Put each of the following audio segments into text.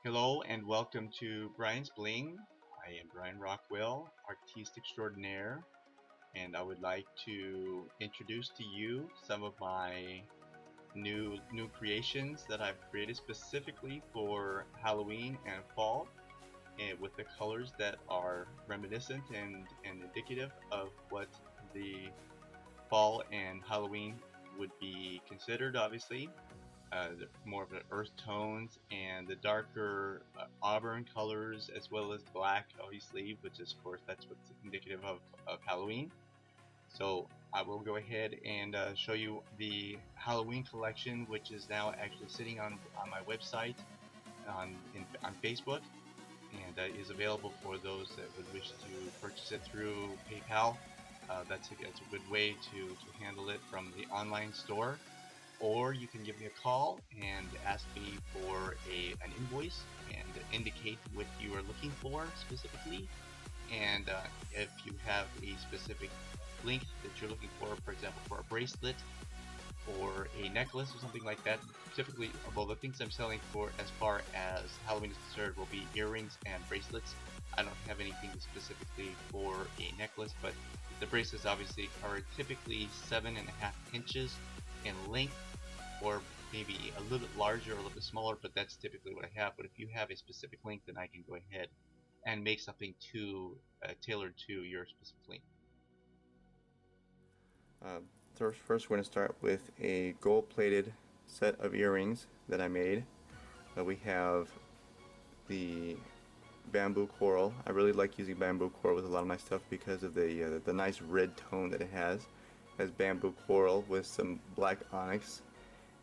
Hello and welcome to Brian's Bling. I am Brian Rockwell, artiste extraordinaire, and I would like to introduce to you some of my new creations that I've created specifically for Halloween and fall, and with the colors that are reminiscent and indicative of what the fall and Halloween would be considered, obviously. More of the earth tones and the darker auburn colors, as well as black, obviously, which is, of course, that's what's indicative of Halloween. So I will go ahead and show you the Halloween collection, which is now actually sitting on my website on Facebook, and is available for those that would wish to purchase it through PayPal. That's a good way to handle it from the online store, or you can give me a call and ask me for an invoice and indicate what you are looking for specifically. And if you have a specific length that you're looking for example, for a bracelet or a necklace or something like that, typically, well, the things I'm selling for as far as Halloween is concerned will be earrings and bracelets. I don't have anything specifically for a necklace, but the bracelets obviously are typically 7.5 inches in length, or maybe a little bit larger or a little bit smaller, but that's typically what I have. But if you have a specific length, then I can go ahead and make something tailored to your specific length. Uh, First, we're going to start with a gold-plated set of earrings that I made. We have the bamboo coral. I really like using bamboo coral with a lot of my stuff because of the nice red tone that it has. It has bamboo coral with some black onyx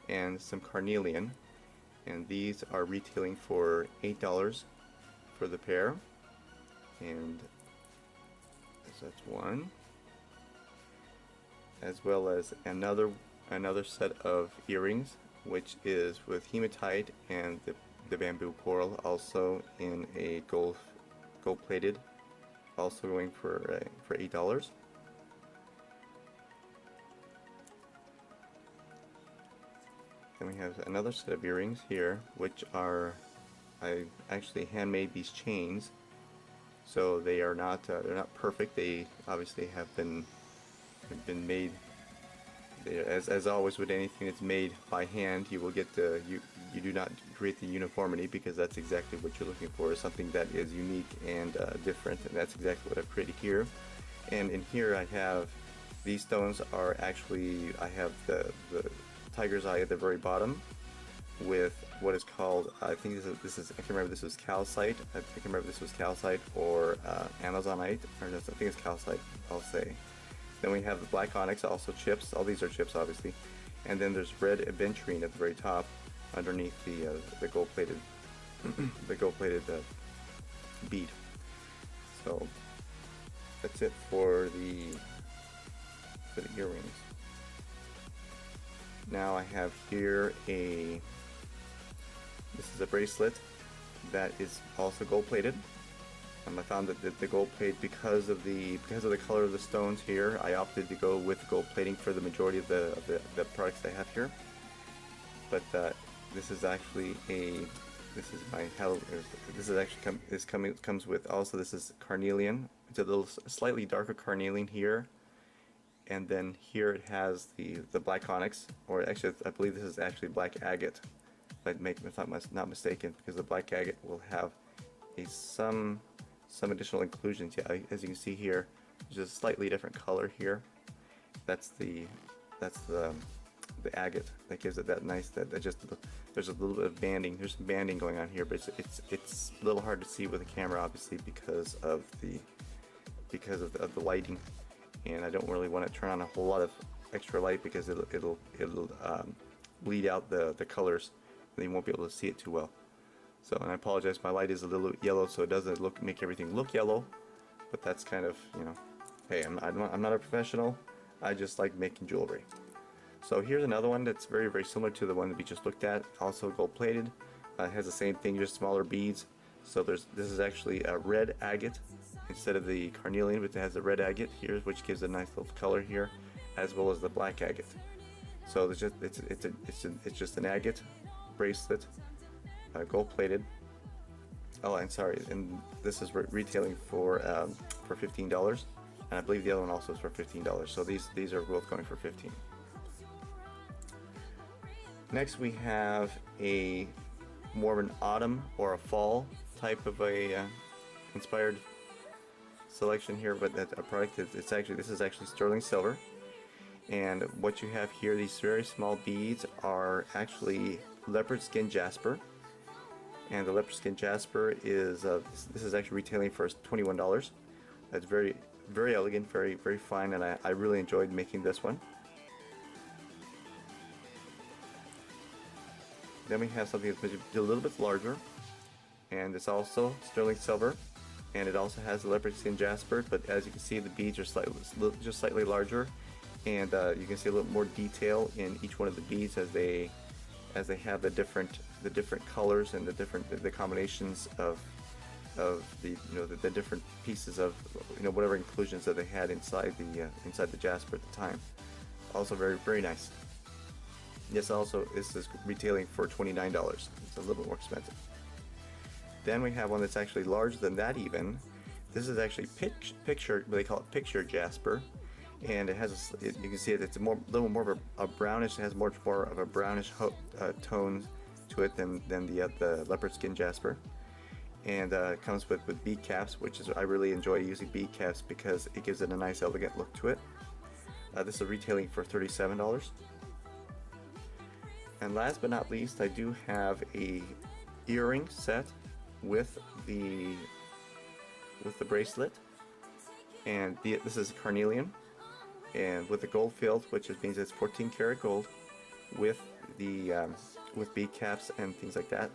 and some carnelian, and these are retailing for $8 for the pair. And so that's one, as well as another set of earrings, which is with hematite and the bamboo coral, also in a gold plated, also going for $8. Then we have another set of earrings here, which are, I actually handmade these chains, so they're not perfect. They obviously have been made. As always with anything that's made by hand, you will get you do not create the uniformity, because that's exactly what you're looking for, is something that is unique and different, and that's exactly what I've created here. And in here I have, these stones are actually, I have the tiger's eye at the very bottom with what is called, I think this is I can remember this was calcite. I can remember this was calcite or amazonite, or I think it's calcite, I'll say. Then we have the black onyx, also chips. All these are chips, obviously. And then there's red aventurine at the very top, underneath the gold-plated bead. So that's it for the earrings. Now I have here this is a bracelet that is also gold-plated. I found that the gold plate, because of the color of the stones here, I opted to go with gold plating for the majority of the products I have here. But this is actually comes with, also, this is carnelian. It's a little slightly darker carnelian here, and then here it has the black onyx, or actually I believe this is actually black agate, if I'm not mistaken, because the black agate will have some additional inclusions. Yeah, as you can see here, there's a slightly different color here. That's the agate that gives it that nice, that just, there's a little bit of banding. There's some banding going on here, but it's a little hard to see with the camera, obviously, because of the lighting, and I don't really want to turn on a whole lot of extra light, because it'll bleed out the colors, and you won't be able to see it too well. So, and I apologize, my light is a little yellow, so it doesn't make everything look yellow, but that's kind of, hey, I'm not a professional, I just like making jewelry. So here's another one that's very, very similar to the one that we just looked at, also gold plated. It has the same thing, just smaller beads. So this is actually a red agate instead of the carnelian, but it has the red agate here, which gives a nice little color here, as well as the black agate. So it's just an agate bracelet, gold plated, Oh, and sorry, and this is retailing for $15, and I believe the other one also is for $15. So these are both going for 15. Next, we have a more of an autumn or a fall type of a inspired selection here, but that a product this is actually sterling silver. And what you have here, these very small beads, are actually leopard skin jasper. And the leopard skin jasper is this is actually retailing for $21. That's very elegant, very fine, and I really enjoyed making this one. Then we have something that's a little bit larger, and it's also sterling silver, and it also has the leopard skin jasper. But as you can see, the beads are just slightly larger, and you can see a little more detail in each one of the beads as they have the different colors and the combinations of the different pieces of whatever inclusions that they had inside the jasper at the time. Also very nice. This is retailing for $29. It's a little bit more expensive. Then we have one that's actually larger than that even. This is actually picture. They call it picture jasper, and it has you can see it's a little more of a brownish. It has more of a brownish tone to it than the leopard skin jasper, and it comes with bead caps, which is I really enjoy using bead caps because it gives it a nice elegant look to it. This is retailing for $37. And last but not least, I do have a earring set with the bracelet, and this is carnelian, and with the gold filled, which means it's 14 karat gold, with the with bead caps and things like that.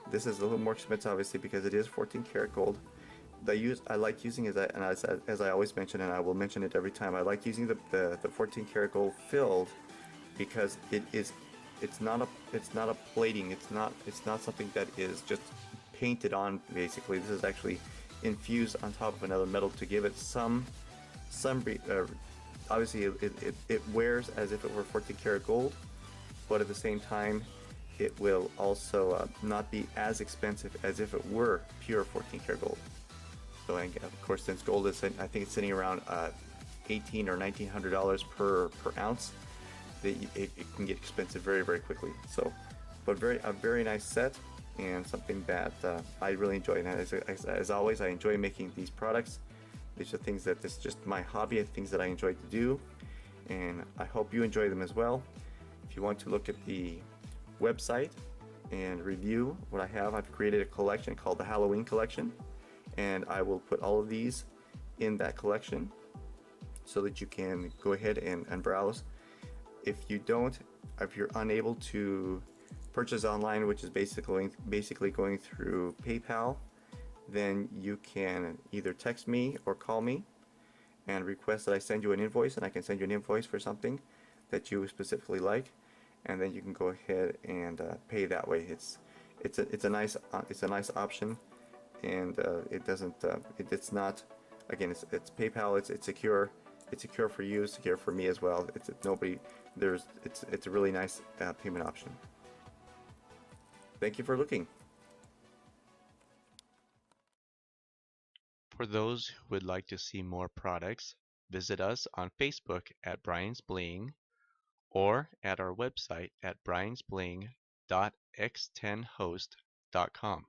This is a little more expensive, obviously, because it is 14 karat gold. I like using as I always mention, and I will mention it every time. I like using the 14 karat gold filled because it's not a plating. It's not something that is just painted on. Basically, this is actually infused on top of another metal to give it some obviously it wears as if it were 14 karat gold, but at the same time it will also not be as expensive as if it were pure 14 karat gold. So, and of course, since gold is, I think it's sitting around $1,800 or $1,900 per ounce, it can get expensive very quickly. So, but a very nice set, and something that I really enjoy. And as always, I enjoy making these products. These are things that this is just my hobby, things that I enjoy to do, and I hope you enjoy them as well. If you want to look at the website and review what I have, I've created a collection called the Halloween collection, and I will put all of these in that collection so that you can go ahead and browse. If you're unable to purchase online, which is basically going through PayPal, then you can either text me or call me and request that I send you an invoice, and I can send you an invoice for something that you specifically like, and then you can go ahead and pay that way. It's a nice option, and it's not, again, it's PayPal. It's secure. It's secure for you. It's secure for me as well. It's a really nice payment option. Thank you for looking. For those who would like to see more products, visit us on Facebook at Brian's Bling or at our website at briansbling.x10host.com.